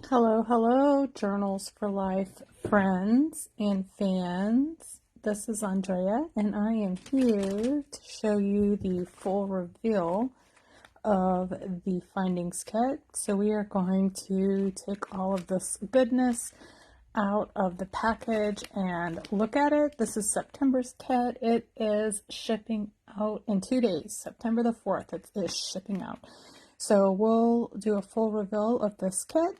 Hello, hello, Journals for Life friends and fans. This is Andrea, and I am here to show you the full reveal of the findings kit. So we are going to take all of this goodness out of the package and look at it. This is September's kit. It is shipping out in 2 days. September the 4th, it is shipping out. So we'll do a full reveal of this kit.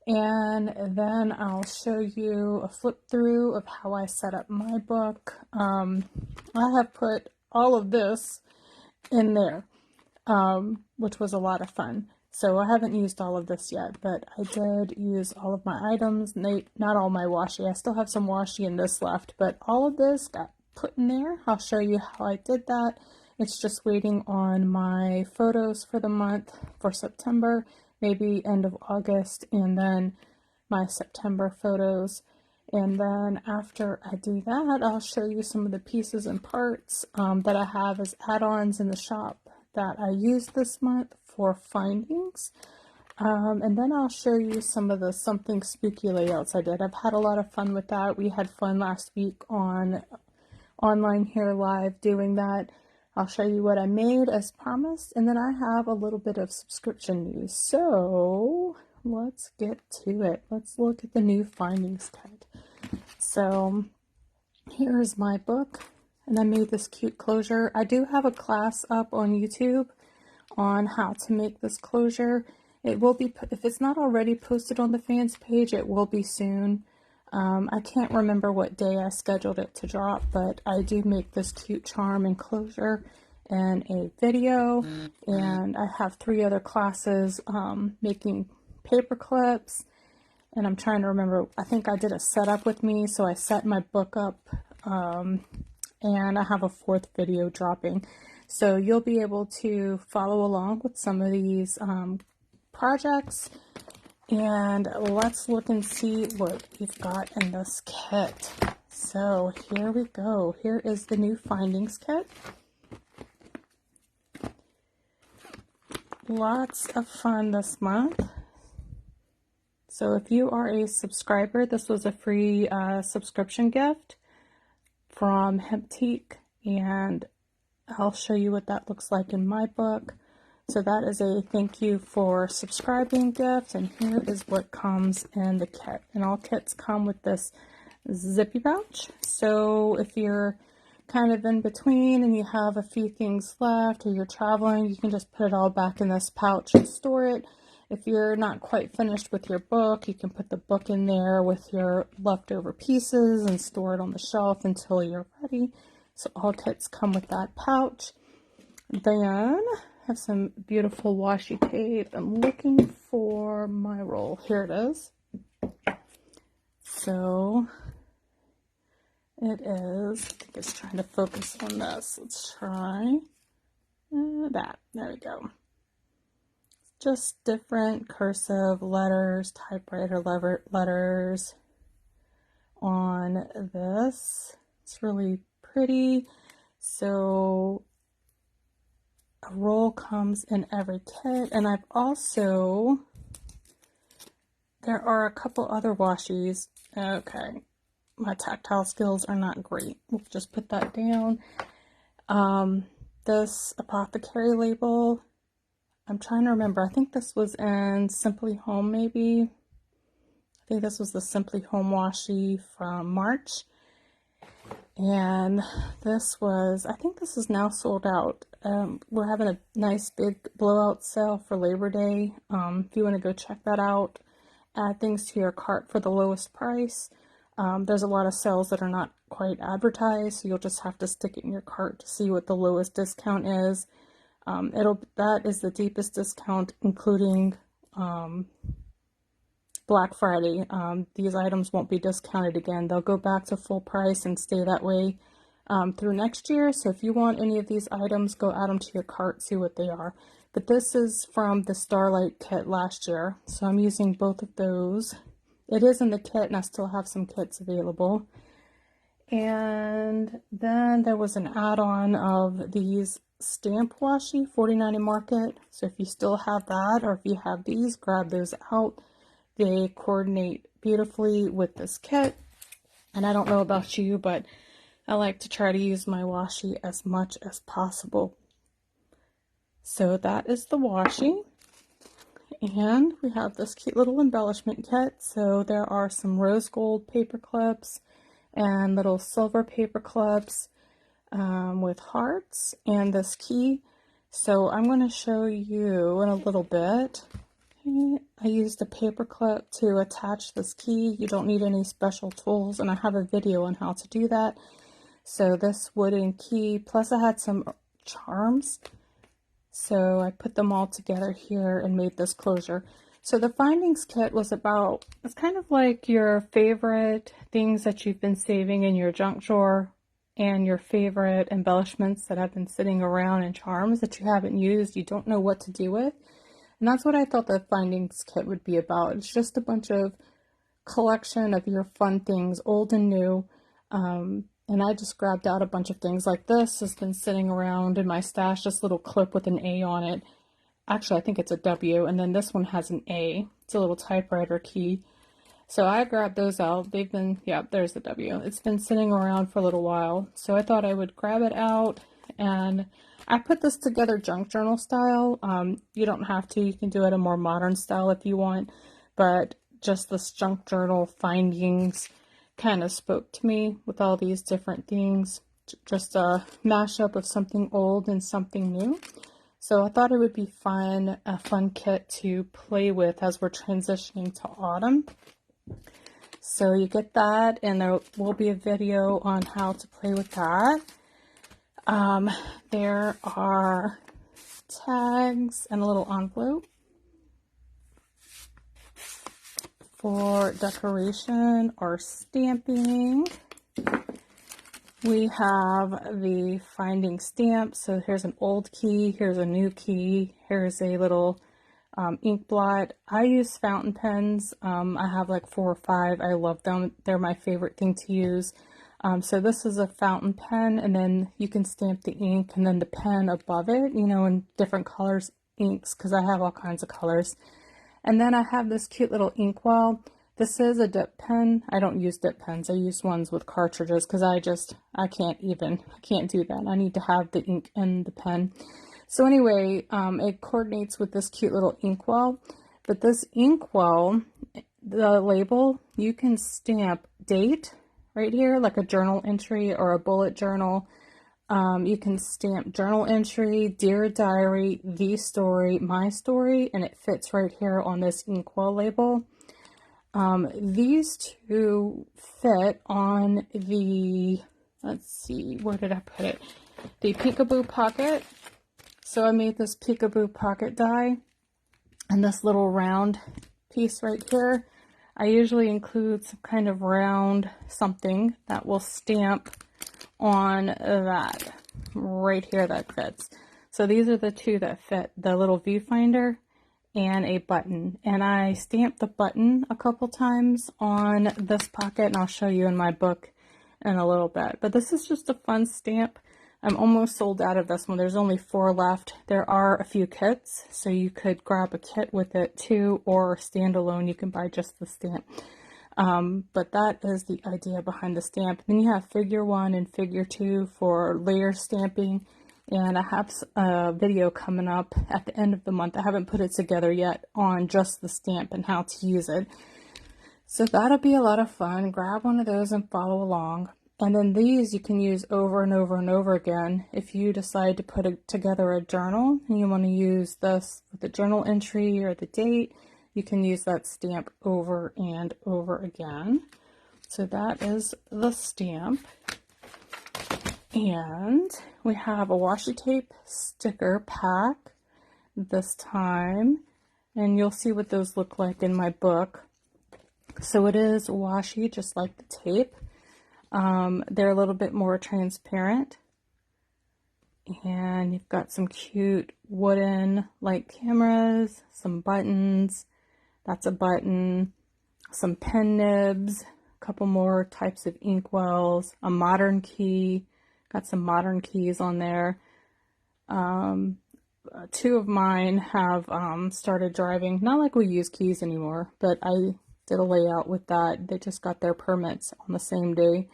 And then I'll show you a flip through of how I set up my book. I have put all of this in there, which was a lot of fun. So I haven't used all of this yet, but I did use all of my items. Not all my washi. I still have some washi in this left, but all of this got put in there. I'll show you how I did that. It's just waiting on my photos for the month for September, maybe end of August, and then my September photos. And then after I do that, I'll show you some of the pieces and parts that I have as add-ons in the shop that I used this month for findings. And then I'll show you some of the something spooky layouts I did. I've had a lot of fun with that. We had fun last week on Online Here Live doing that. I'll show you what I made as promised, and then I have a little bit of subscription news. So let's get to it. Let's look at the new findings kit. So here's my book, and I made this cute closure. I do have a class up on YouTube on how to make this closure. It will be, if it's not already posted on the fans page, it will be soon. I can't remember what day I scheduled it to drop, but I do make this cute charm enclosure in a video, and I have 3 other classes making paper clips, and I'm trying to remember, I think I did a setup with me, so I set my book up, and I have a 4th video dropping, so you'll be able to follow along with some of these projects. And let's look and see what we've got in this kit. So here we go. Here is the new findings kit. Lots of fun this month. So if you are a subscriber, this was a free subscription gift from Hemptique, and I'll show you what that looks like in my book. So that is a thank you for subscribing gift, and here is what comes in the kit. And all kits come with this zippy pouch. So if you're kind of in between and you have a few things left, or you're traveling, you can just put it all back in this pouch and store it. If you're not quite finished with your book, you can put the book in there with your leftover pieces and store it on the shelf until you're ready. So all kits come with that pouch. Then have some beautiful washi tape. I'm looking for my roll. Here it is. So it is, I think it's trying to focus on this. Let's try that. There we go. Just different cursive letters, typewriter letters on this. It's really pretty. So a roll comes in every kit, and I've also, there are a couple other washies. Okay, my tactile skills are not great. We'll just put that down. This apothecary label, I'm trying to remember. I think this was in Simply Home, maybe. I think this was the Simply Home washi from March. And this was, I think this is now sold out. We're having a nice big blowout sale for Labor Day. If you want to go check that out, add things to your cart for the lowest price. There's a lot of sales that are not quite advertised, so you'll just have to stick it in your cart to see what the lowest discount is. That is the deepest discount, including Black Friday. These items won't be discounted again. They'll go back to full price and stay that way through next year. So if you want any of these items, go add them to your cart, see what they are. But this is from the Starlight kit last year, so I'm using both of those. It is in the kit, and I still have some kits available. And then there was an add-on of these stamp washi, $49 in Market. So if you still have that, or if you have these, grab those out. They coordinate beautifully with this kit. And I don't know about you, but I like to try to use my washi as much as possible. So that is the washi. And we have this cute little embellishment kit. So there are some rose gold paper clips and little silver paper clips with hearts and this key. So I'm going to show you in a little bit. I used a paper clip to attach this key. You don't need any special tools, and I have a video on how to do that. So this wooden key, plus I had some charms. So I put them all together here and made this closure. So the findings kit was about, it's kind of like your favorite things that you've been saving in your junk drawer and your favorite embellishments that have been sitting around and charms that you haven't used, you don't know what to do with. And that's what I thought the findings kit would be about. It's just a bunch of collection of your fun things, old and new. And I just grabbed out a bunch of things like this. Has been sitting around in my stash, this little clip with an A on it. Actually, I think it's a W, and then this one has an A. It's a little typewriter key. So I grabbed those out. They've been, yeah, there's the W. It's been sitting around for a little while. So I thought I would grab it out, and I put this together junk journal style. You don't have to. You can do it a more modern style if you want, but just this junk journal findings kind of spoke to me with all these different things. Just a mashup of something old and something new. So I thought it would be fun, a fun kit to play with as we're transitioning to autumn. So you get that, and there will be a video on how to play with that. There are tags and a little envelope for decoration or stamping. We have the finding stamp. So here's an old key, here's a new key, here's a little ink blot. I use fountain pens. I have like 4 or 5. I love them. They're my favorite thing to use. So this is a fountain pen, and then you can stamp the ink and then the pen above it, you know, in different colors inks, because I have all kinds of colors. And then I have this cute little inkwell. This is a dip pen. I don't use dip pens. I use ones with cartridges because I can't do that. I need to have the ink in the pen. So anyway, it coordinates with this cute little inkwell. But this inkwell, the label, you can stamp date right here, like a journal entry or a bullet journal. You can stamp journal entry, dear diary, the story, my story, and it fits right here on this inkwell label. These two fit on the, let's see, where did I put it? The Peekaboo Pocket. So I made this Peekaboo Pocket die and this little round piece right here. I usually include some kind of round something that will stamp on that right here that fits. So these are the two that fit, the little viewfinder and a button. And I stamped the button a couple times on this pocket, and I'll show you in my book in a little bit. But this is just a fun stamp. I'm almost sold out of this one. There's only 4 left. There are a few kits, so you could grab a kit with it too, or standalone, you can buy just the stamp. But that is the idea behind the stamp. Then you have figure 1 and figure 2 for layer stamping. And I have a video coming up at the end of the month. I haven't put it together yet on just the stamp and how to use it. So that'll be a lot of fun. Grab one of those and follow along. And then these you can use over and over and over again. If you decide to put together a journal and you want to use this with the journal entry or the date, you can use that stamp over and over again. So that is the stamp. And we have a washi tape sticker pack this time, and you'll see what those look like in my book. So it is washi, just like the tape. They're a little bit more transparent, and you've got some cute wooden light cameras, some buttons, that's a button, some pen nibs, a couple more types of inkwells, a modern key. Got some modern keys on there. two of mine have started driving. Not like we use keys anymore, but I did a layout with that. They just got their permits on the same day.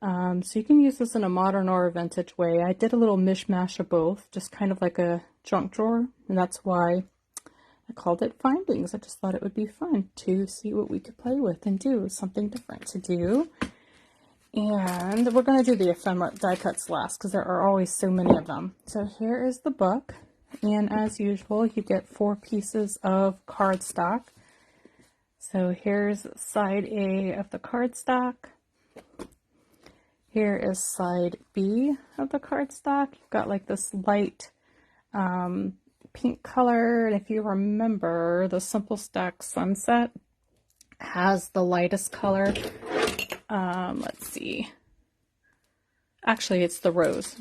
So you can use this in a modern or a vintage way. I did a little mishmash of both, just kind of like a junk drawer, and that's why I called it Findings. I just thought it would be fun to see what we could play with and do something different to do. And we're going to do the ephemera die cuts last because there are always so many of them. So here is the book, and as usual you get 4 pieces of cardstock. So here's side A of the cardstock. Here is side B of the cardstock. You've got like this light pink color, and if you remember, the Simple Stack Sunset has the lightest color. Let's see. Actually, it's the rose.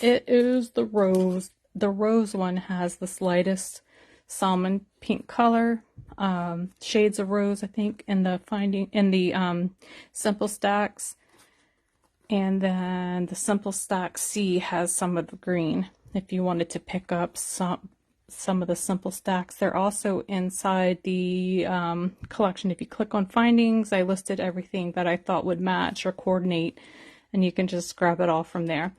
It is the rose. The rose one has the lightest salmon pink color. Shades of rose, I think, in the Simple Stacks. And then the Simple Stack C has some of the green. If you wanted to pick up some of the Simple Stacks, they're also inside the collection. If you click on Findings, I listed everything that I thought would match or coordinate, and you can just grab it all from there.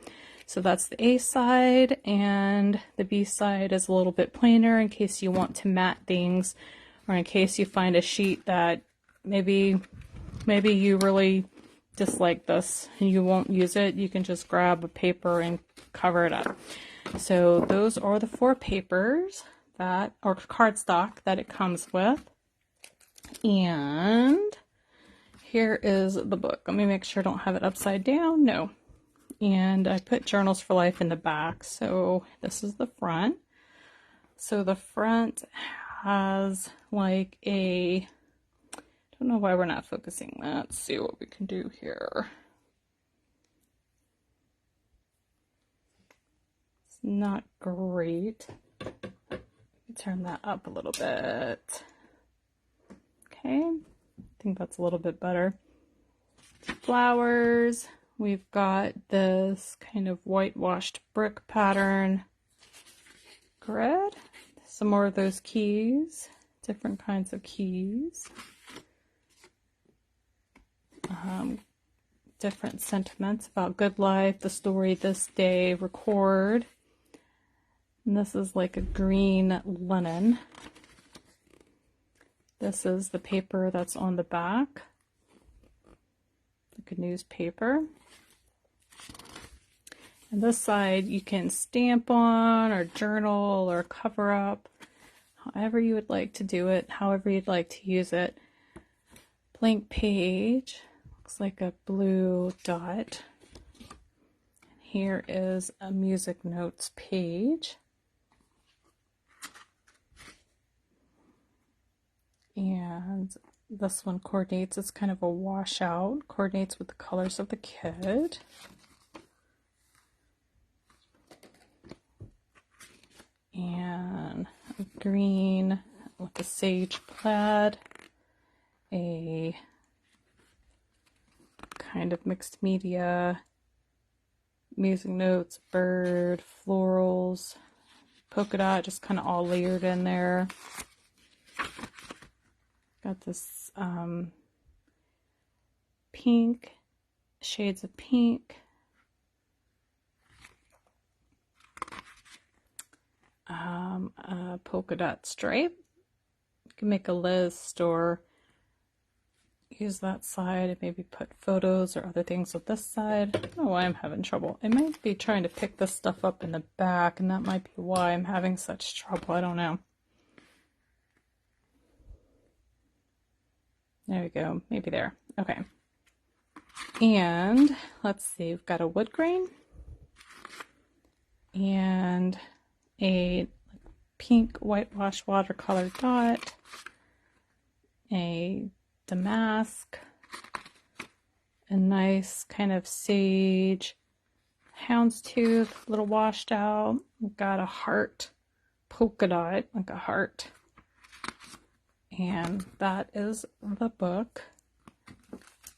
So that's the A side, and the B side is a little bit plainer in case you want to mat things, or in case you find a sheet that maybe you really dislike this and you won't use it. You can just grab a paper and cover it up. So those are the 4 papers or cardstock that it comes with. And here is the book. Let me make sure I don't have it upside down. No. And I put Journals for Life in the back. So this is the front. So the front has like a, I don't know why we're not focusing. Let's see what we can do here. It's not great. Turn that up a little bit. Okay, I think that's a little bit better. Flowers. We've got this kind of whitewashed brick pattern grid. Some more of those keys, different kinds of keys. Different sentiments about good life, the story this day, record. And this is like a green linen. This is the paper that's on the back, like a newspaper. And this side you can stamp on or journal or cover up, however you would like to do it, however you'd like to use it. Blank page. Looks like a blue dot. Here is a music notes page. And this one coordinates, it's kind of a washout, coordinates with the colors of the kid. And green with a sage plaid, a kind of mixed media, music notes, bird, florals, polka dot, just kind of all layered in there. Got this pink, shades of pink, a polka dot stripe. You can make a list or use that side and maybe put photos or other things with this side. I don't know why I'm having trouble. I might be trying to pick this stuff up in the back, and that might be why I'm having such trouble. I don't know. There we go. Maybe there. Okay. And let's see. We've got a wood grain and a pink whitewash watercolor dot, a damask, a nice kind of sage houndstooth, a little washed out. We've got a heart polka dot, like a heart. And that is the book.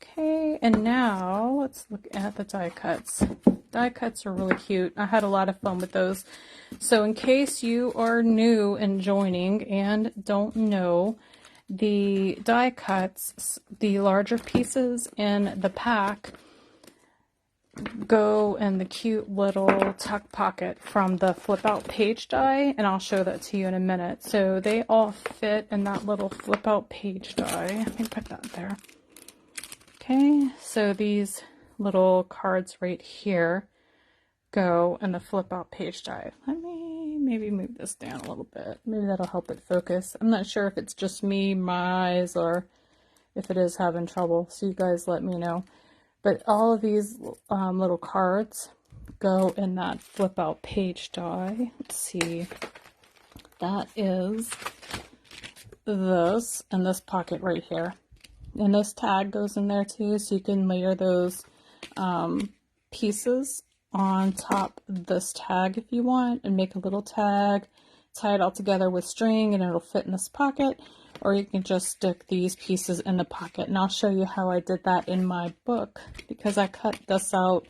Okay, and now let's look at the die cuts Die cuts are really cute. I had a lot of fun with those. So in case you are new and joining and don't know, the die cuts, the larger pieces in the pack, go in the cute little tuck pocket from the flip out page die, and I'll show that to you in a minute. So they all fit in that little flip out page die. Let me put that there. Okay, so these little cards right here go in the flip out page die. Let me maybe move this down a little bit. Maybe that'll help it focus. I'm not sure if it's just me, my eyes, or if it is having trouble, so you guys let me know. But all of these little cards go in that flip out page die. Let's see. That is this and this pocket right here. And this tag goes in there too, so you can layer those pieces on top of this tag if you want, and make a little tag, tie it all together with string, and it'll fit in this pocket. Or you can just stick these pieces in the pocket, and I'll show you how I did that in my book, because I cut this out.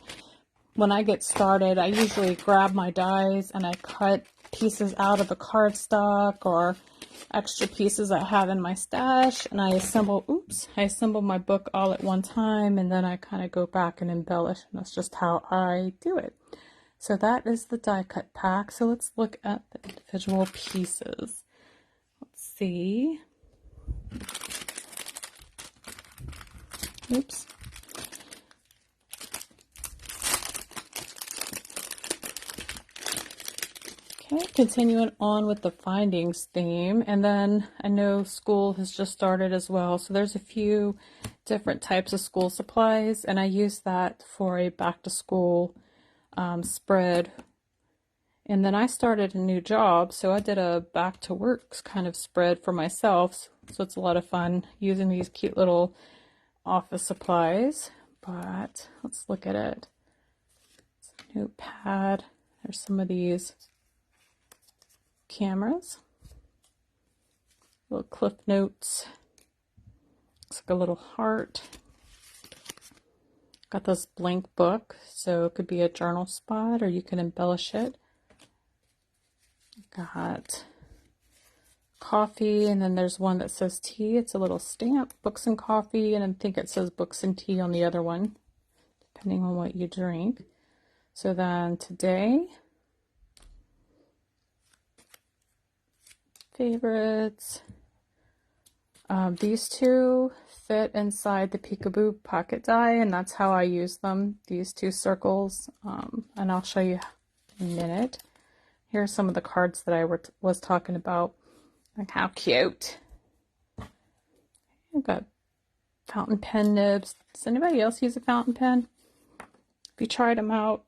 When I get started, I usually grab my dies and I cut pieces out of the cardstock or extra pieces I have in my stash, and I assemble my book all at one time, and then I kind of go back and embellish, and that's just how I do it. So that is the die cut pack. So let's look at the individual pieces. Let's see. Oops. Okay, continuing on with the findings theme, and then I know school has just started as well, so there's a few different types of school supplies, and I use that for a back to school spread. And then I started a new job, so I did a back to work kind of spread for myself. So it's a lot of fun using these cute little office supplies. But let's look at it. It's a notepad. There's some of these cameras. Little cliff notes. Looks like a little heart. Got this blank book, so it could be a journal spot, or you can embellish it. Got coffee, and then there's one that says tea. It's a little stamp, books and coffee, and I think it says books and tea on the other one, depending on what you drink. So then today, favorites. These two fit inside the Peekaboo pocket die, and that's how I use them, these two circles, and I'll show you in a minute. Here are some of the cards that I was talking about. Like, how cute. I've got fountain pen nibs. Does anybody else use a fountain pen? If you tried them out,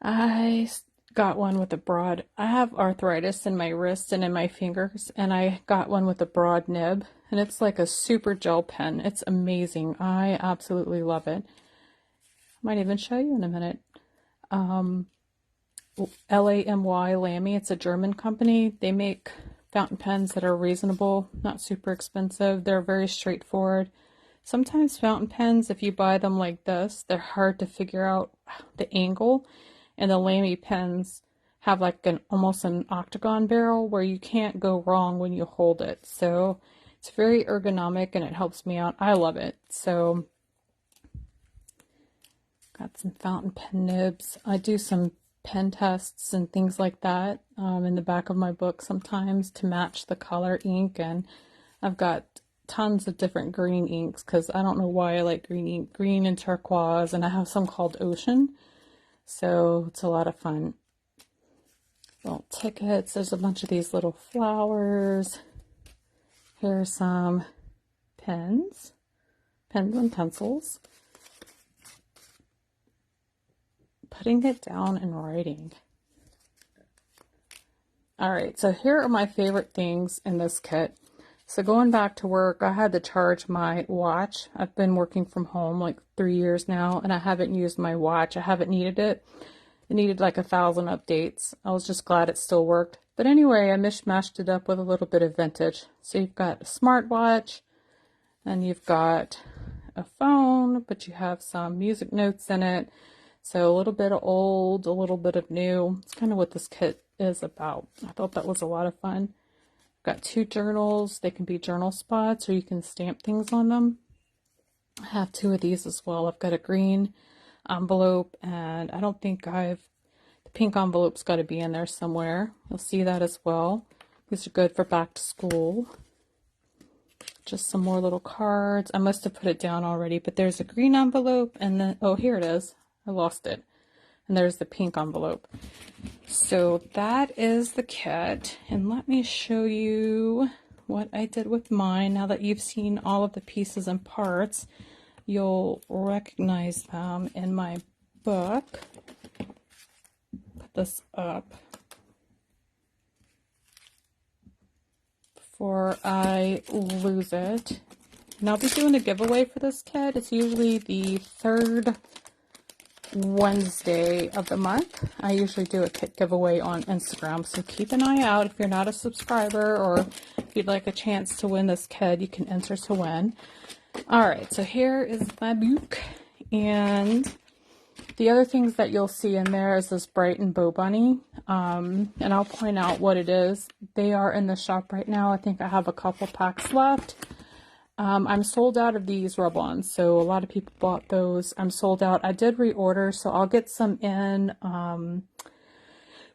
I got one with a broad. I have arthritis in my wrist and in my fingers, and I got one with a broad nib, and it's like a super gel pen. It's amazing. I absolutely love it. I might even show you in a minute. Lamy, it's a German company. They make fountain pens that are reasonable, not super expensive. They're very straightforward. Sometimes fountain pens, if you buy them like this, they're hard to figure out the angle, and the Lamy pens have like almost an octagon barrel where you can't go wrong when you hold it. So it's very ergonomic and it helps me out. I love it. So got some fountain pen nibs. I do some pen tests and things like that in the back of my book sometimes to match the color ink, and I've got tons of different green inks because I don't know why I like green ink, green and turquoise, and I have some called Ocean, so it's a lot of fun. Little tickets, there's a bunch of these little flowers. Here are some pens and pencils. Putting it down and writing. Alright, so here are my favorite things in this kit. So going back to work, I had to charge my watch. I've been working from home like 3 years now, and I haven't used my watch. I haven't needed it. It needed like 1,000 updates. I was just glad it still worked. But anyway, I mishmashed it up with a little bit of vintage. So you've got a smartwatch, and you've got a phone, but you have some music notes in it. So a little bit of old, a little bit of new. It's kind of what this kit is about. I thought that was a lot of fun. I've got 2 journals. They can be journal spots or you can stamp things on them. I have 2 of these as well. I've got a green envelope, and I don't think the pink envelope's got to be in there somewhere. You'll see that as well. These are good for back to school. Just some more little cards. I must have put it down already, but there's a green envelope, and then, oh, here it is. I lost it. And there's the pink envelope. So that is the kit. And let me show you what I did with mine. Now that you've seen all of the pieces and parts, you'll recognize them in my book. Put this up before I lose it. And I'll be doing a giveaway for this kit. It's usually the 3rd Wednesday of the month. I usually do a kit giveaway on Instagram, so keep an eye out. If you're not a subscriber or if you'd like a chance to win this kit, you can enter to win. Alright, so here is my book, and the other things that you'll see in there is this Brighton Bow Bunny, and I'll point out what it is. They are in the shop right now. I think I have a couple packs left. I'm sold out of these rub-ons, so a lot of people bought those. I'm sold out. I did reorder, so I'll get some in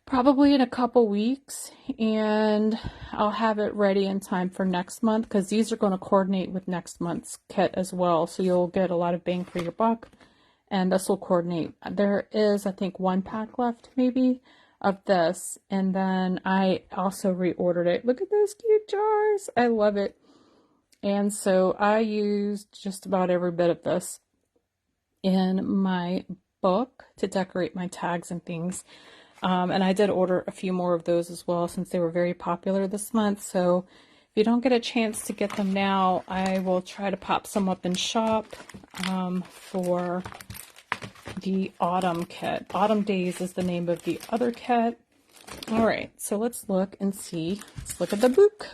probably in a couple weeks, and I'll have it ready in time for next month, because these are going to coordinate with next month's kit as well, so you'll get a lot of bang for your buck, and this will coordinate. There is, I think, 1 pack left maybe of this, and then I also reordered it. Look at those cute jars. I love it. And so I used just about every bit of this in my book to decorate my tags and things. And I did order a few more of those as well, since they were very popular this month. So if you don't get a chance to get them now, I will try to pop some up in shop for the autumn kit. Autumn Days is the name of the other kit. All right, so let's look and see. Let's look at the book.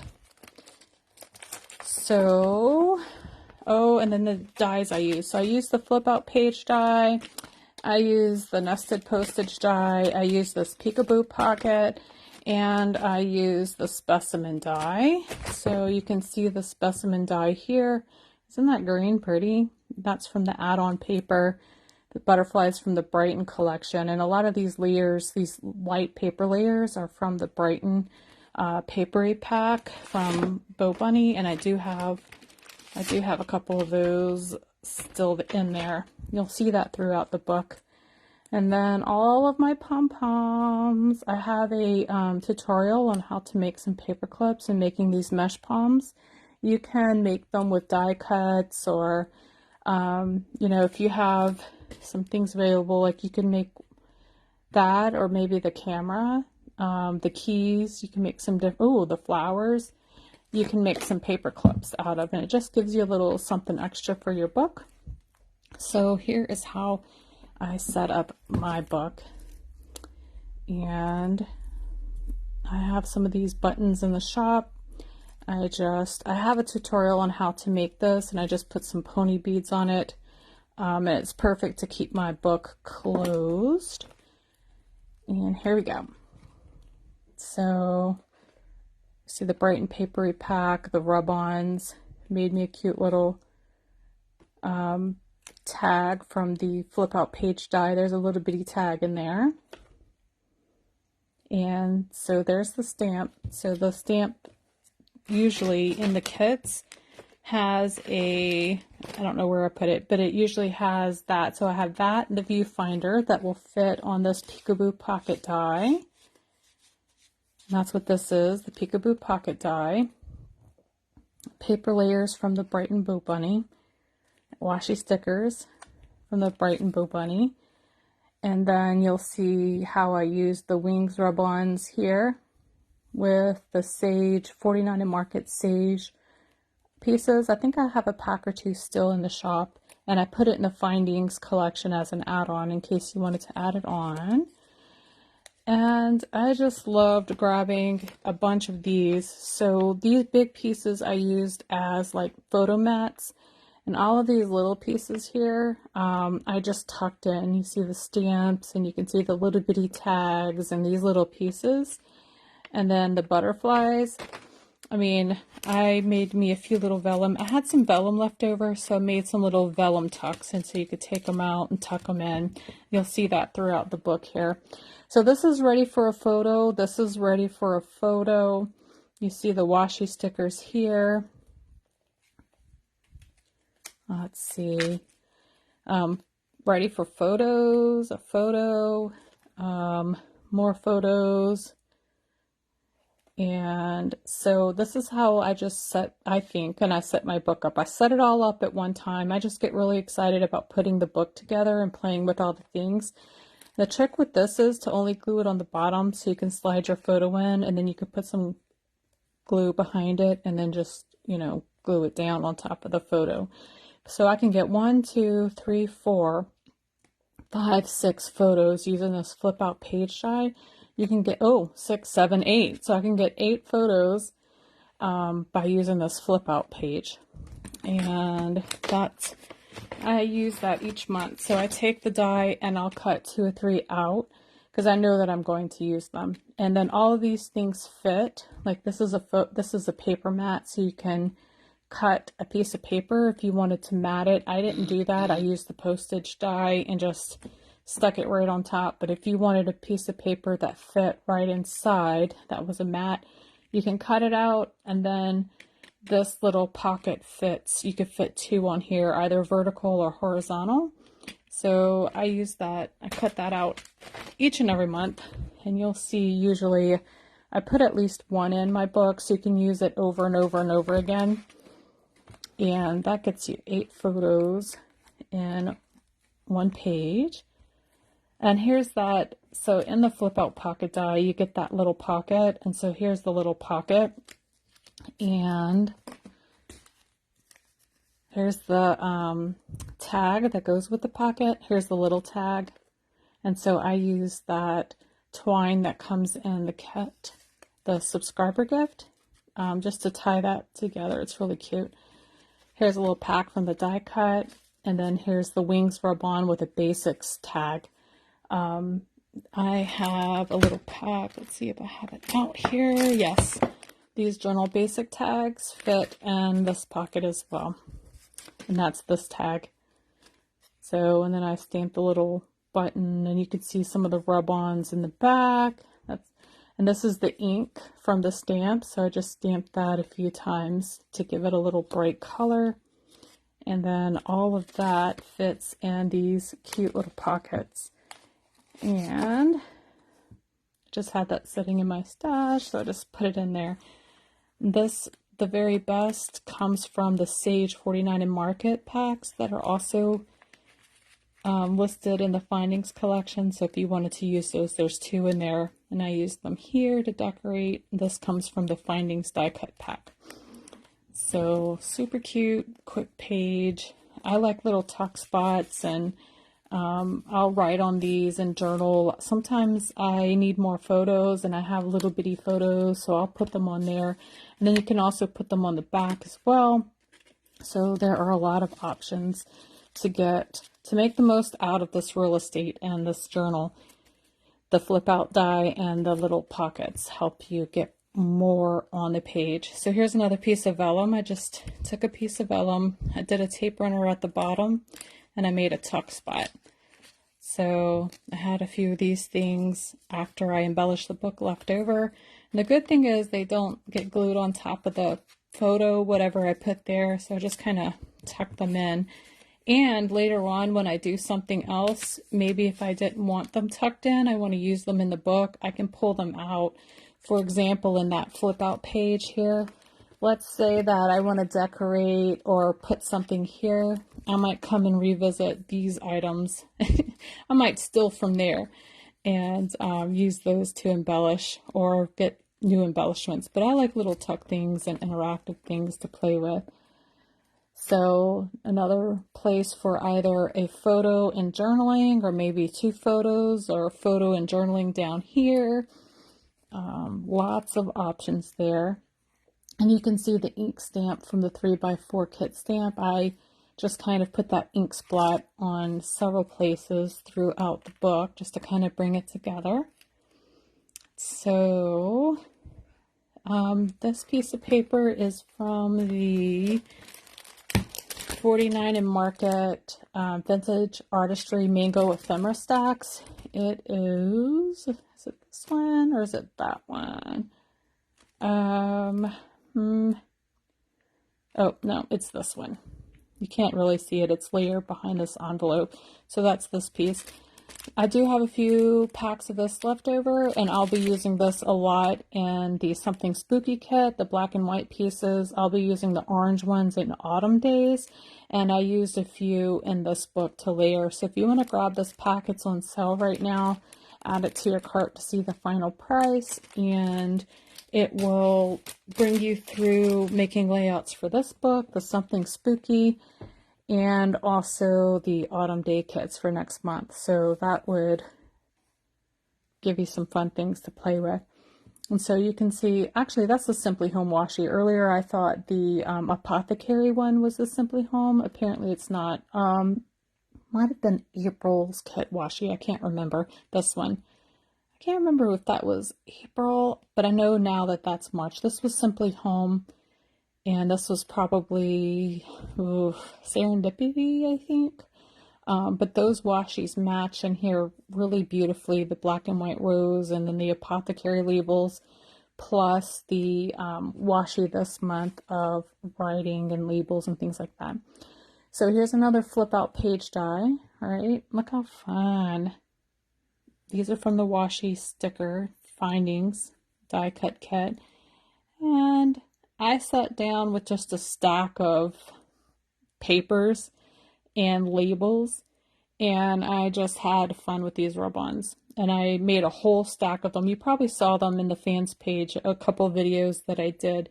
So, oh, and then the dies I use. So I use the flip out page die. I use the nested postage die. I use this Peekaboo pocket, and I use the specimen die. So you can see the specimen die here. Isn't that green pretty? That's from the add-on paper. The butterflies from the Brighton collection, and a lot of these layers, these white paper layers, are from the Brighton papery pack from Bow Bunny, and I do have a couple of those still in there. You'll see that throughout the book. And then all of my pom-poms. I have a tutorial on how to make some paper clips and making these mesh poms. You can make them with die cuts, or you know, if you have some things available, like you can make that, or maybe the camera, the keys. You can make some different, the flowers. You can make some paper clips out of, and it just gives you a little something extra for your book. So here is how I set up my book, and I have some of these buttons in the shop. I have a tutorial on how to make this, and I just put some pony beads on it. And it's perfect to keep my book closed. And here we go. So, see the Brighton papery pack, the rub-ons, made me a cute little tag from the flip out page die. There's a little bitty tag in there. And so there's the stamp. So the stamp usually in the kits has I don't know where I put it, but it usually has that. So I have that in the viewfinder that will fit on this Peekaboo pocket die. And that's what this is, the Peekaboo pocket die. Paper layers from the Brighton Bow Bunny. Washi stickers from the Brighton Bow Bunny. And then you'll see how I use the wings rub-ons here with the Sage, 49 and Market Sage pieces. I think I have a pack or two still in the shop, and I put it in the Findings collection as an add-on in case you wanted to add it on. And I just loved grabbing a bunch of these. So these big pieces I used as like photo mats, And all of these little pieces here, I just tucked in. You see the stamps and you can see the little bitty tags and these little pieces. And then the butterflies. I mean, I made me a few little vellum. I had some vellum left over, so I made some little vellum tucks, and so you could take them out and tuck them in. You'll see that throughout the book here. So this is ready for a photo. This is ready for a photo. You see the washi stickers here. Let's see. Ready for photos, a photo, more photos. And so this is how I just set, I think, and I set my book up. I set it all up at one time. I just get really excited about putting the book together and playing with all the things. The trick with this is to only glue it on the bottom so you can slide your photo in, and then you could put some glue behind it and then just, you know, glue it down on top of the photo. So I can get 1, 2, 3, 4, 5, 6 photos using this flip out page die. You can get, 6, 7, 8. So I can get 8 photos by using this flip out page. And that's, I use that each month. So I take the die and I'll cut 2 or 3 out because I know that I'm going to use them. And then all of these things fit. Like this is a paper mat, so you can cut a piece of paper if you wanted to mat it. I didn't do that. I used the postage die and just stuck it right on top. But if you wanted a piece of paper that fit right inside, that was a mat, you can cut it out, and then this little pocket fits. You could fit 2 on here, either vertical or horizontal. So I use that. I cut that out each and every month, and you'll see usually I put at least 1 in my book so you can use it over and over and over again. And that gets you 8 photos in 1 page. And here's that. So in the flip out pocket die, you get that little pocket. And so here's the little pocket. And here's the tag that goes with the pocket. Here's the little tag. And so I use that twine that comes in the kit, the subscriber gift, just to tie that together. It's really cute. Here's a little pack from the die cut. And then here's the wings rub-on with a basics tag. I have a little pack. Let's see if I have it out here. Yes, these journal basic tags fit in this pocket as well. And that's this tag. So, and then I stamped a little button, and you can see some of the rub-ons in the back. And this is the ink from the stamp. So I just stamped that a few times to give it a little bright color. And then all of that fits in these cute little pockets. And just had that sitting in my stash, so I just put it in there. This, the very best, comes from the Sage 49 and Market packs that are also listed in the Findings collection. So if you wanted to use those, there's 2 in there, and I used them here to decorate. This comes from the Findings die cut pack. So super cute, quick page. I like little tuck spots, and I'll write on these and journal. Sometimes I need more photos and I have little bitty photos, so I'll put them on there. And then you can also put them on the back as well. So there are a lot of options to make the most out of this real estate and this journal. The flip out die and the little pockets help you get more on the page. So here's another piece of vellum. I just took a piece of vellum, I did a tape runner at the bottom, and I made a tuck spot. So I had a few of these things after I embellished the book left over. And the good thing is they don't get glued on top of the photo, whatever I put there. So I just kind of tuck them in. And later on, when I do something else, maybe if I didn't want them tucked in, I want to use them in the book, I can pull them out. For example, in that flip out page here, let's say that I want to decorate or put something here. I might come and revisit these items. I might steal from there and use those to embellish or get new embellishments. But I like little tuck things and interactive things to play with. So another place for either a photo and journaling, or maybe 2 photos, or a photo and journaling down here. Lots of options there. And you can see the ink stamp from the 3x4 kit stamp. I just kind of put that ink spot on several places throughout the book just to kind of bring it together. So this piece of paper is from the 49 and Market Vintage Artistry Mango Ephemera Stacks. It is it this one or is it that one? Oh, no, it's this one. You can't really see it. It's layered behind this envelope. So that's this piece. I do have a few packs of this left over, and I'll be using this a lot in the Something Spooky kit, the black and white pieces. I'll be using the orange ones in Autumn Days, and I used a few in this book to layer. So if you want to grab this pack, it's on sale right now. Add it to your cart to see the final price, and it will bring you through making layouts for this book, the Something Spooky, and also the Autumn Day kits for next month. So that would give you some fun things to play with. And so you can see, actually that's the Simply Home washi. Earlier I thought the Apothecary one was the Simply Home. Apparently it's not. Might have been April's kit washi. I can't remember. This one. I can't remember if that was April, but I know now that that's March. This was Simply Home. And this was probably Serendipity, I think. But those washi's match in here really beautifully. The black and white rose and then the Apothecary labels, plus the washi this month of writing and labels and things like that. So here's another flip out page die. All right, look how fun. These are from the washi sticker findings die cut kit. And I sat down with just a stack of papers and labels, and I just had fun with these rub-ons. And I made a whole stack of them. You probably saw them in the fans page, a couple of videos that I did.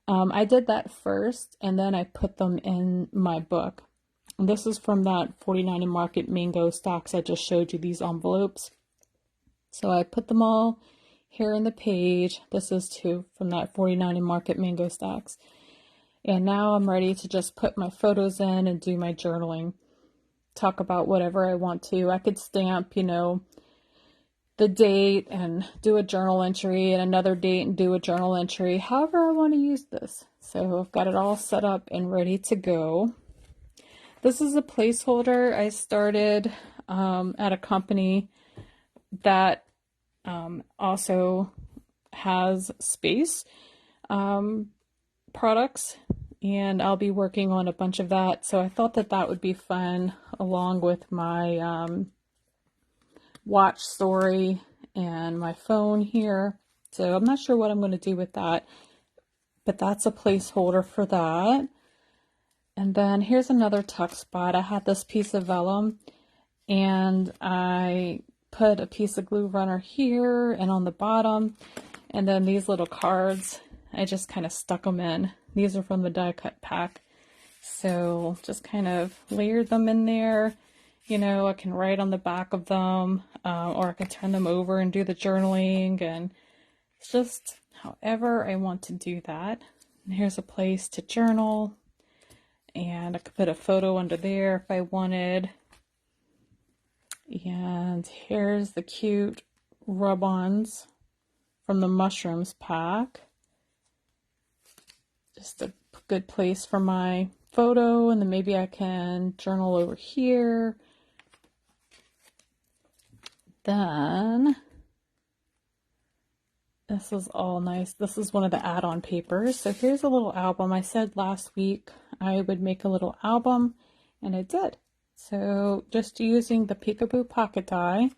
I did that first, and then I put them in my book. And this is from that 49 and Market Mango stocks I just showed you, these envelopes. So I put them all here in the page. This is too from that 49 and Market Mango stacks. And now I'm ready to just put my photos in and do my journaling. Talk about whatever I want to. I could stamp, you know, the date and do a journal entry and another date and do a journal entry. However I want to use this. So I've got it all set up and ready to go. This is a placeholder I started at a company that also has space products, and I'll be working on a bunch of that. So I thought that that would be fun along with my watch story and my phone here. So I'm not sure what I'm going to do with that, but that's a placeholder for that. And then here's another tuck spot. I had this piece of vellum, and I put a piece of glue runner here and on the bottom, and then these little cards, I just kind of stuck them in. These are from the die cut pack, so just kind of layered them in there. You know, I can write on the back of them, or I can turn them over and do the journaling, and it's just however I want to do that. And here's a place to journal, and I could put a photo under there if I wanted. And here's the cute rub-ons from the mushrooms pack. Just a good place for my photo, and then maybe I can journal over here. Then this is all nice. This is one of the add-on papers. So here's a little album. I said last week I would make a little album, and I did. So just using the Peekaboo pocket die.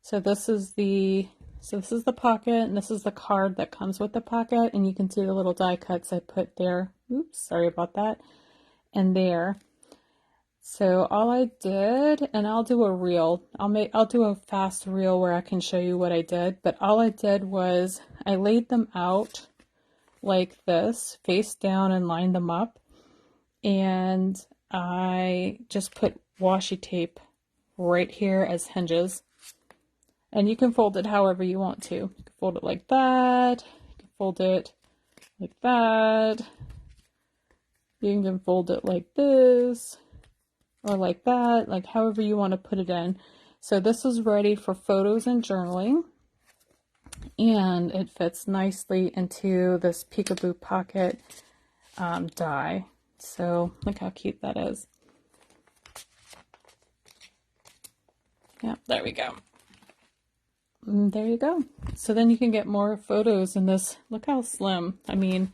So this is the pocket, and this is the card that comes with the pocket, and you can see the little die cuts I put there. Oops, sorry about that. And there. So all I did, and I'll do a reel. I'll do a fast reel where I can show you what I did, but all I did was I laid them out like this, face down, and lined them up. And I just put washi tape right here as hinges, and you can fold it however you want to. You can fold it like that, you can fold it like that, you can fold it like this, or like that, like however you want to put it in. So this is ready for photos and journaling, and it fits nicely into this Peekaboo Pocket die. So look how cute that is. Yep, there we go. And there you go. So then you can get more photos in this. Look how slim. I mean,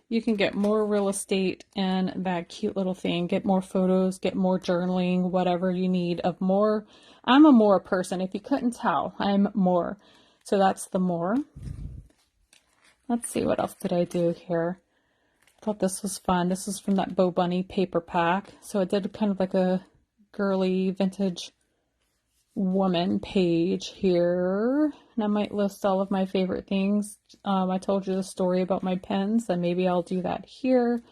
you can get more real estate in that cute little thing. Get more photos, get more journaling, whatever you need of more. I'm a more person. If you couldn't tell, I'm more. So that's the more. Let's see, what else did I do here? I thought this was fun. This is from that Bo Bunny paper pack. So I did kind of like a girly vintage woman page here, and I might list all of my favorite things. I told you the story about my pens, and maybe I'll do that here.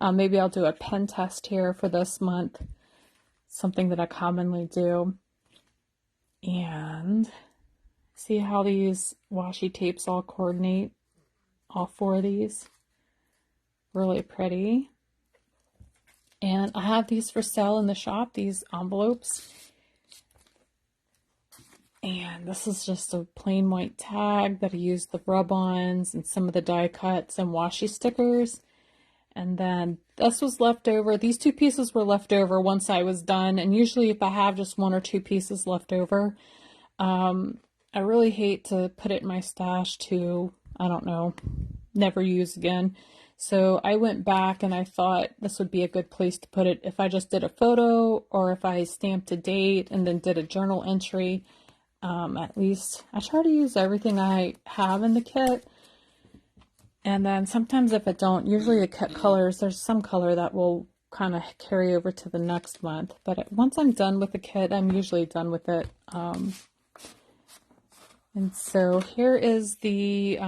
Maybe I'll do a pen test here for this month, something that I commonly do. And see how these washi tapes all coordinate, all 4 of these. Really pretty. And I have these for sale in the shop, these envelopes. And this is just a plain white tag that I used the rub-ons and some of the die cuts and washi stickers. And then this was left over. These 2 pieces were left over once I was done. And usually if I have just 1 or 2 pieces left over, I really hate to put it in my stash to, I don't know, never use again. So I went back and I thought this would be a good place to put it if I just did a photo, or if I stamped a date and then did a journal entry. At least I try to use everything I have in the kit. And then sometimes if I don't, usually the kit colors, there's some color that will kind of carry over to the next month. But once I'm done with the kit, I'm usually done with it. And so here is the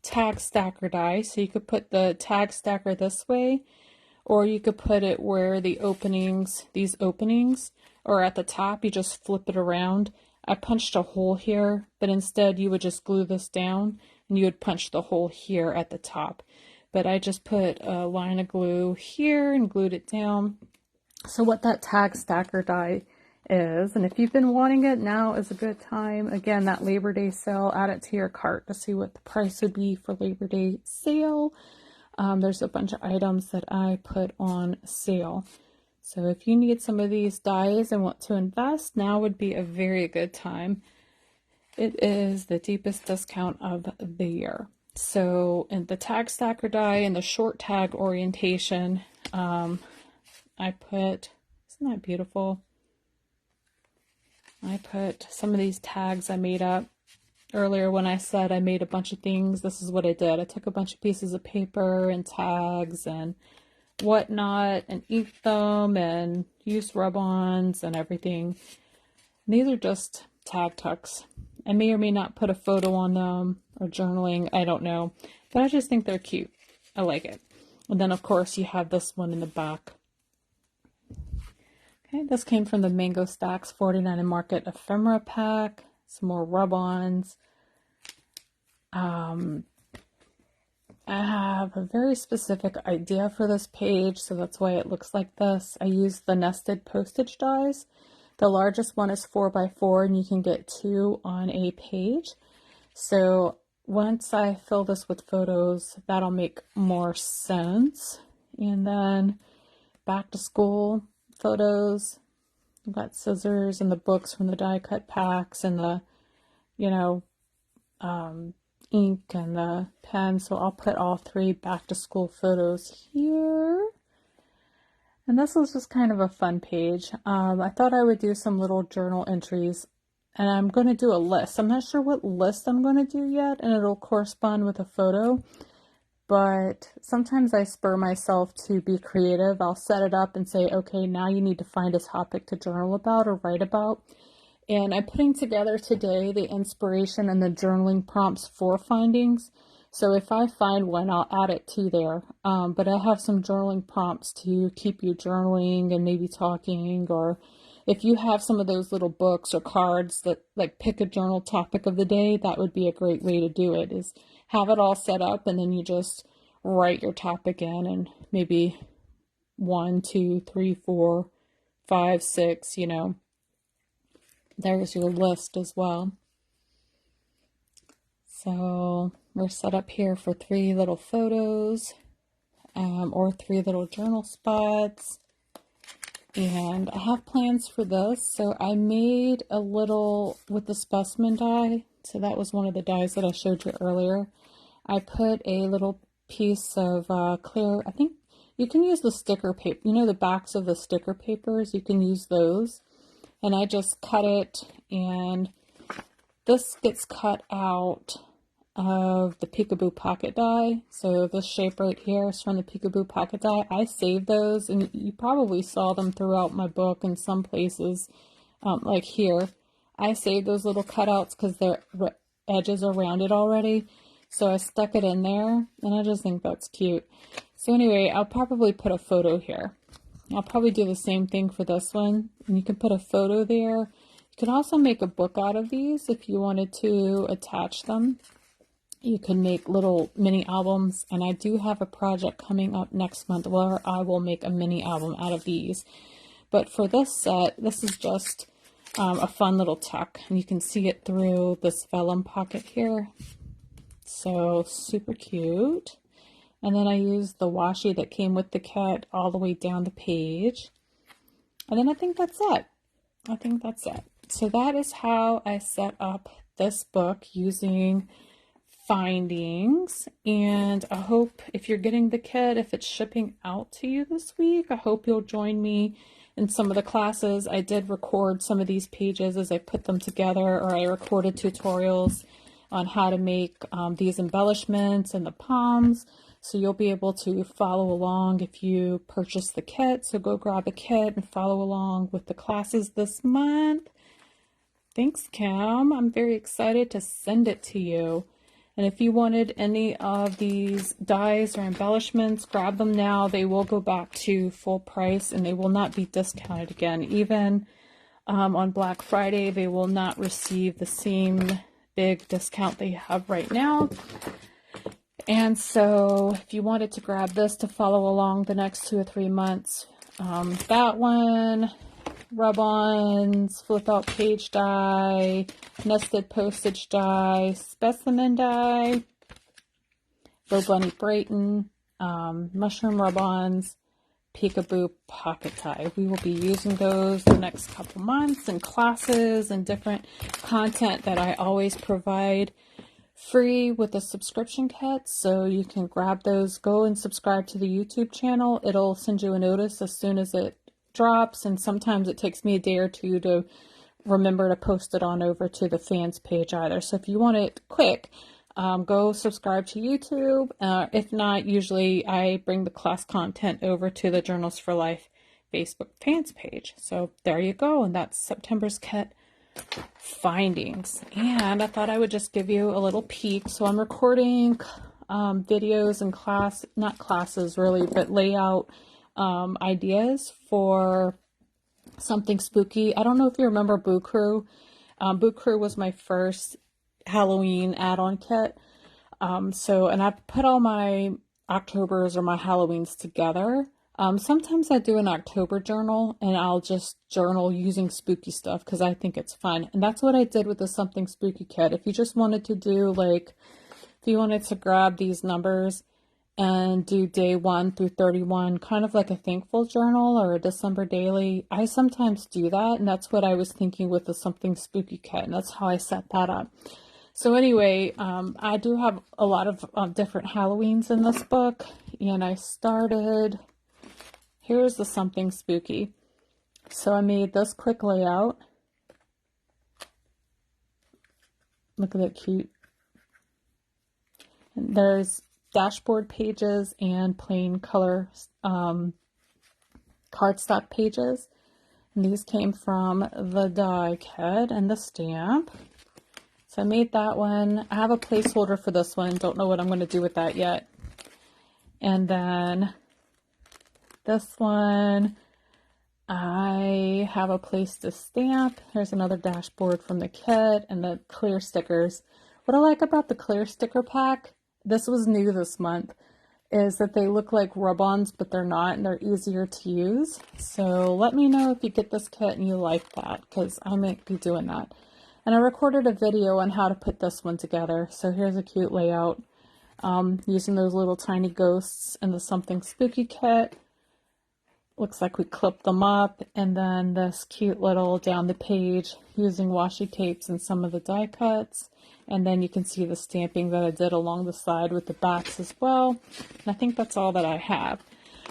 tag stacker die. So you could put the tag stacker this way, or you could put it where the openings, these openings, or at the top, you just flip it around. I punched a hole here, but instead you would just glue this down and you would punch the hole here at the top. But I just put a line of glue here and glued it down. So what that tag stacker die is, and if you've been wanting it, now is a good time. Again, that Labor Day sale, add it to your cart to see what the price would be for Labor Day sale. There's a bunch of items that I put on sale. So if you need some of these dies and want to invest, now would be a very good time. It is the deepest discount of the year. So in the tag stacker die and the short tag orientation, I put, isn't that beautiful? I put some of these tags I made up earlier when I said I made a bunch of things. This is what I did. I took a bunch of pieces of paper and tags and whatnot and inked them and used rub-ons and everything. And these are just tag tucks. I may or may not put a photo on them or journaling, I don't know, but I just think they're cute. I like it. And then of course you have this one in the back. Okay, this came from the Mango Stacks 49 and Market ephemera pack. Some more rub-ons. I have a very specific idea for this page, so that's why it looks like this. I used the nested postage dies. The largest one is 4x4, and you can get 2 on a page. So once I fill this with photos, that'll make more sense. And then back to school photos. I've got scissors and the books from the die cut packs and the, ink and the pen. So I'll put all 3 back to school photos here. And this was just kind of a fun page. I thought I would do some little journal entries, and I'm going to do a list. I'm not sure what list I'm going to do yet, and it'll correspond with a photo. But sometimes I spur myself to be creative. I'll set it up and say, okay, now you need to find a topic to journal about or write about. And I'm putting together today the inspiration and the journaling prompts for findings. So if I find one, I'll add it to there. But I have some journaling prompts to keep you journaling and maybe talking. Or if you have some of those little books or cards that like pick a journal topic of the day, that would be a great way to do it, is have it all set up and then you just write your topic in and maybe 1, 2, 3, 4, 5, 6, you know, there's your list as well. So we're set up here for 3 little photos, or 3 little journal spots. And I have plans for this. So I made a little with the specimen die. So that was one of the dies that I showed you earlier. I put a little piece of clear, I think you can use the sticker paper, you know, the backs of the sticker papers, you can use those. And I just cut it, and this gets cut out of the Peekaboo Pocket die. So this shape right here is from the Peekaboo Pocket die. I saved those, and you probably saw them throughout my book in some places, like here. I saved those little cutouts because their edges are rounded already. So I stuck it in there, and I just think that's cute. So anyway, I'll probably put a photo here. I'll probably do the same thing for this one. And you can put a photo there. You could also make a book out of these if you wanted to attach them. You can make little mini albums, and I do have a project coming up next month where I will make a mini album out of these. But for this set, this is just a fun little tuck, and you can see it through this vellum pocket here. So super cute. And then I used the washi that came with the kit all the way down the page. And then I think that's it. I think that's it. So that is how I set up this book using Findings. And I hope if you're getting the kit, if it's shipping out to you this week, I hope you'll join me in some of the classes. I did record some of these pages as I put them together, or I recorded tutorials on how to make these embellishments and the palms. So you'll be able to follow along if you purchase the kit. So go grab a kit and follow along with the classes this month. Thanks, Cam. I'm very excited to send it to you. And if you wanted any of these dies or embellishments, grab them now. They will go back to full price, and they will not be discounted again. Even on Black Friday, they will not receive the same big discount they have right now. And so if you wanted to grab this to follow along the next 2 or 3 months, that one, rub-ons, flip-out page die, nested postage die, specimen die, Bo Bunny Brayton, mushroom rub-ons, Peekaboo pocket die. We will be using those the next couple months in classes and different content that I always provide free with a subscription kit. So you can grab those, go and subscribe to the YouTube channel. It'll send you a notice as soon as it drops, and sometimes it takes me a day or two to remember to post it on over to the fans page either. So if you want it quick, go subscribe to YouTube. If not, usually I bring the class content over to the Journals for Life Facebook fans page. So there you go, and that's September's kit Findings. And I thought I would just give you a little peek. So I'm recording videos and not classes really, but layout ideas for something spooky. I don't know if you remember Boo Crew. Boo Crew was my first Halloween add-on kit. And I put all my Octobers or my Halloweens together. Sometimes I do an October journal, and I'll just journal using spooky stuff because I think it's fun. And that's what I did with the Something Spooky kit. If you just wanted to do, like, if you wanted to grab these numbers and do day 1 through 31, kind of like a thankful journal or a December daily, I sometimes do that. And that's what I was thinking with the Something Spooky kit. And that's how I set that up. So anyway, I do have a lot of different Halloweens in this book. And I started... Here's the Something Spooky. So I made this quick layout. Look at that cute. And there's dashboard pages and plain color cardstock pages. And these came from the die kit and the stamp. So I made that one. I have a placeholder for this one. Don't know what I'm going to do with that yet. And then this one, I have a place to stamp. Here's another dashboard from the kit and the clear stickers. What I like about the clear sticker pack, this was new this month. is that they look like rub-ons, but they're not, and they're easier to use. So let me know if you get this kit and you like that, because I might be doing that. And I recorded a video on how to put this one together. So here's a cute layout using those little tiny ghosts in the Something Spooky kit. Looks like we clipped them up, and then this cute little down the page using washi tapes and some of the die cuts. And then you can see the stamping that I did along the side with the backs as well. And I think that's all that I have.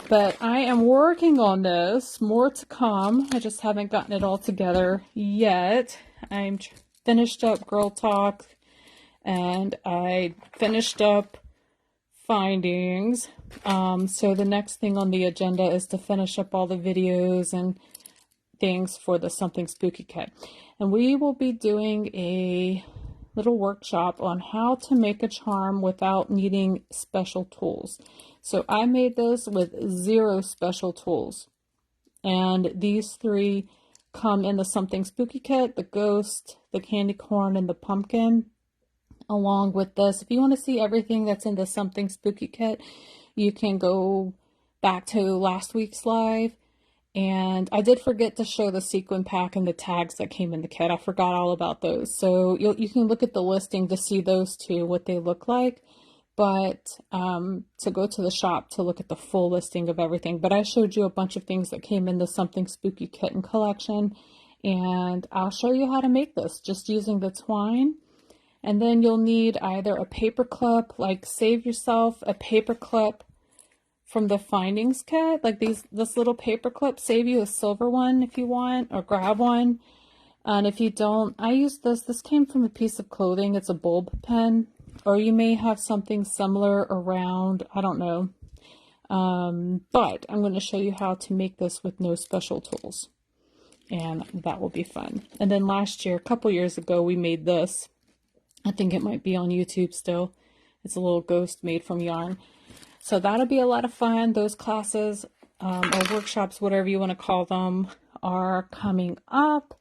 But I am working on this, more to come. I just haven't gotten it all together yet. I'm finished up Girl Talk, and I finished up Findings. So the next thing on the agenda is to finish up all the videos and things for the Something Spooky kit. And we will be doing a little workshop on how to make a charm without needing special tools. So I made this with 0 special tools. And these 3 come in the Something Spooky kit, the ghost, the candy corn, and the pumpkin. Along with this, if you want to see everything that's in the Something Spooky kit, you can go back to last week's live. And I did forget to show the sequin pack and the tags that came in the kit. I forgot all about those. So you can look at the listing to see those 2, what they look like. But to go to the shop to look at the full listing of everything. But I showed you a bunch of things that came in the Something Spooky kit and collection. And I'll show you how to make this just using the twine. And then you'll need either a paper clip, like save yourself a paper clip from the Findings kit, like this little paper clip, save you a silver one if you want, or grab one. And if you don't, I use this came from a piece of clothing, it's a bulb pen, or you may have something similar around, I don't know. But I'm going to show you how to make this with no special tools, and that will be fun. And then last year, a couple years ago, we made this. I think it might be on YouTube still. It's a little ghost made from yarn. So that'll be a lot of fun. Those classes or workshops, whatever you want to call them, are coming up.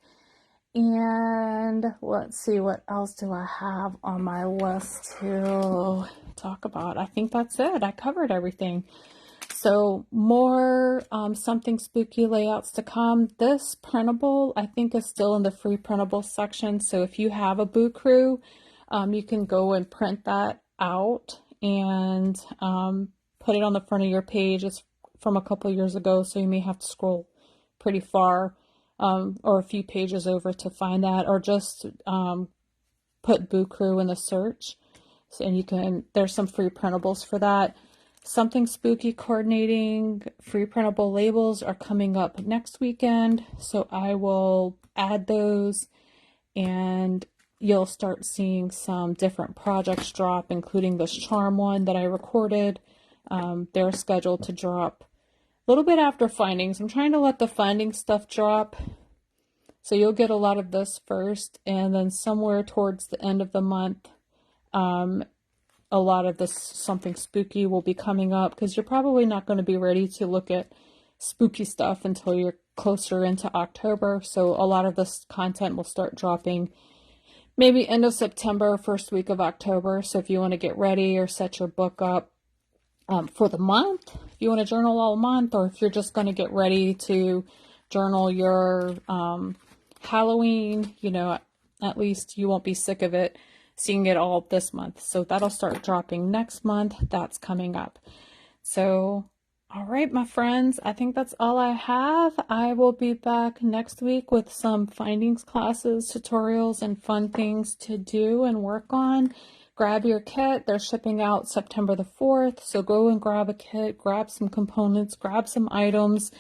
And let's see, what else do I have on my list to talk about? I think that's it. I covered everything. So more Something Spooky layouts to come. This printable, I think, is still in the free printable section. So if you have a Boo Crew, you can go and print that out and put it on the front of your page. It's from a couple years ago, so you may have to scroll pretty far or a few pages over to find that, or just put Boo Crew in the search. So, and you can, there's some free printables for that. Something Spooky coordinating free printable labels are coming up next weekend, so I will add those, and you'll start seeing some different projects drop, including this charm one that I recorded. They're scheduled to drop a little bit after Findings. I'm trying to let the Findings stuff drop, so you'll get a lot of this first, and then somewhere towards the end of the month, a lot of this Something Spooky will be coming up, because you're probably not going to be ready to look at spooky stuff until you're closer into October. So a lot of this content will start dropping maybe end of September, first week of October. So if you want to get ready or set your book up for the month, if you want to journal all month, or if you're just going to get ready to journal your Halloween, you know, at least you won't be sick of it seeing it all this month. So that'll start dropping next month. That's coming up. So, all right, my friends, I think that's all I have. I will be back next week with some Findings classes, tutorials, and fun things to do and work on. Grab your kit. They're shipping out September the 4th. So go and grab a kit, grab some components, grab some items,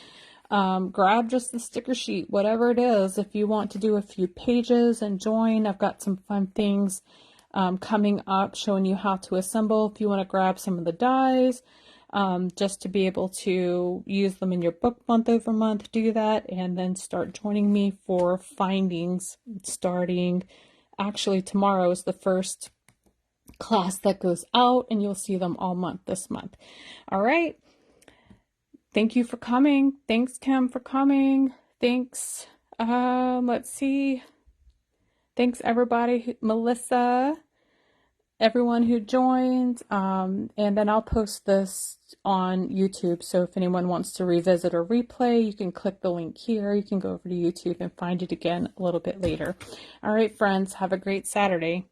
grab just the sticker sheet, whatever it is. If you want to do a few pages and join, I've got some fun things coming up showing you how to assemble. If you want to grab some of the dies, just to be able to use them in your book month over month, do that, and then start joining me for Findings starting, actually tomorrow is the first class that goes out, and you'll see them all month this month. All right. Thank you for coming. Thanks, Kim, for coming. Thanks. Let's see. Thanks, everybody. Melissa, everyone who joined. And then I'll post this on YouTube. So if anyone wants to revisit or replay, you can click the link here. You can go over to YouTube and find it again a little bit later. All right, friends, have a great Saturday.